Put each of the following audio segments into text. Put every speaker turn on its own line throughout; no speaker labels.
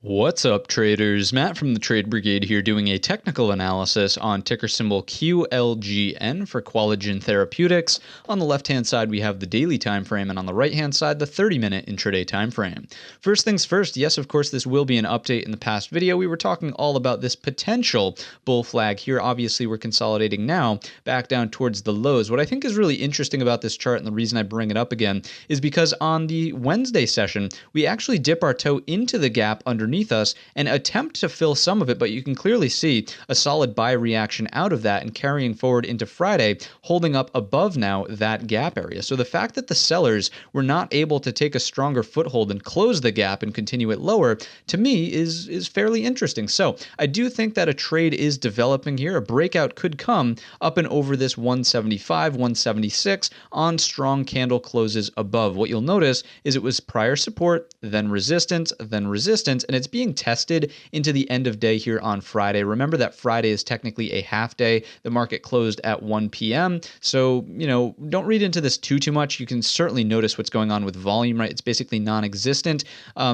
What's up, traders? Matt from the Trade Brigade here doing a technical analysis on ticker symbol QLGN for Qualigen Therapeutics. On the left-hand side, we have the daily time frame, and on the right-hand side, the 30-minute intraday time frame. First things first, yes, of course, this will be an update. In the past video, we were talking all about this potential bull flag here. Obviously, we're consolidating now back down towards the lows. What I think is really interesting about this chart, and the reason I bring it up again, is because on the Wednesday session, we actually dip our toe into the gap underneath us and attempt to fill some of it, but you can clearly see a solid buy reaction out of that and carrying forward into Friday, holding up above now that gap area. So the fact that the sellers were not able to take a stronger foothold and close the gap and continue it lower, to me is fairly interesting. So I do think that a trade is developing here. A breakout could come up and over this 175, 176 on strong candle closes above. What you'll notice is it was prior support, then resistance, and it's being tested into the end of day here on Friday. Remember that Friday is technically a half day. The market closed at 1 p.m. So, don't read into this too much. You can certainly notice what's going on with volume, right? It's basically non-existent.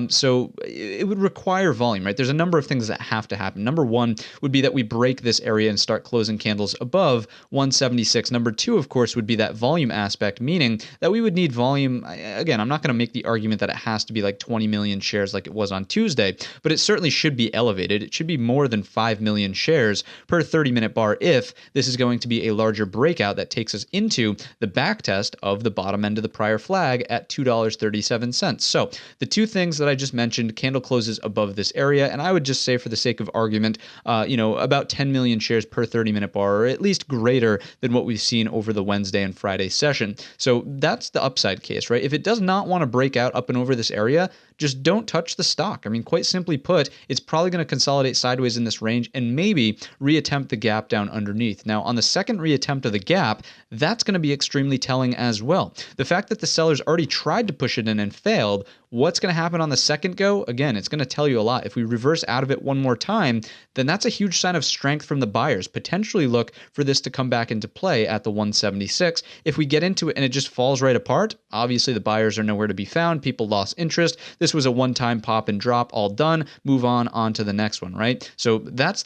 So it would require volume, right? There's a number of things that have to happen. Number one would be that we break this area and start closing candles above 176. Number two, of course, would be that volume aspect, meaning that we would need volume. Again, I'm not going to make the argument that it has to be like 20 million shares like it was on Tuesday, but it certainly should be elevated. It should be more than 5 million shares per 30-minute bar if this is going to be a larger breakout that takes us into the back test of the bottom end of the prior flag at $2.37. So the two things that I just mentioned, candle closes above this area, and I would just say for the sake of argument, about 10 million shares per 30-minute bar, or at least greater than what we've seen over the Wednesday and Friday session. So that's the upside case, right? If it does not want to break out up and over this area, just don't touch the stock. I mean, quite simply put, it's probably going to consolidate sideways in this range and maybe reattempt the gap down underneath. Now, on the second reattempt of the gap, that's going to be extremely telling as well. The fact that the sellers already tried to push it in and failed, what's going to happen on the second go? Again, it's going to tell you a lot. If we reverse out of it one more time, then that's a huge sign of strength from the buyers. Potentially look for this to come back into play at the 176. If we get into it and it just falls right apart, obviously the buyers are nowhere to be found. People lost interest. This was a one-time pop and drop, all done. Move on to the next one, right? So that's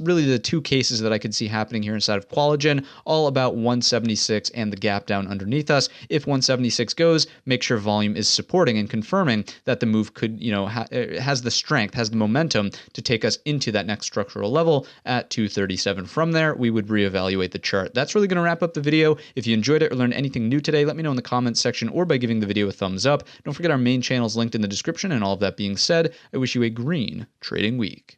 really the two cases that I could see happening here inside of Qualigen, all about 176 and the gap down underneath us. If 176 goes, make sure volume is supporting and confirming that the move could, has the strength, has the momentum to take us into that next structural level at 237. From there, we would reevaluate the chart. That's really going to wrap up the video. If you enjoyed it or learned anything new today, let me know in the comments section or by giving the video a thumbs up. Don't forget our main channel is linked in the description, and all of that being said, I wish you a green trading week.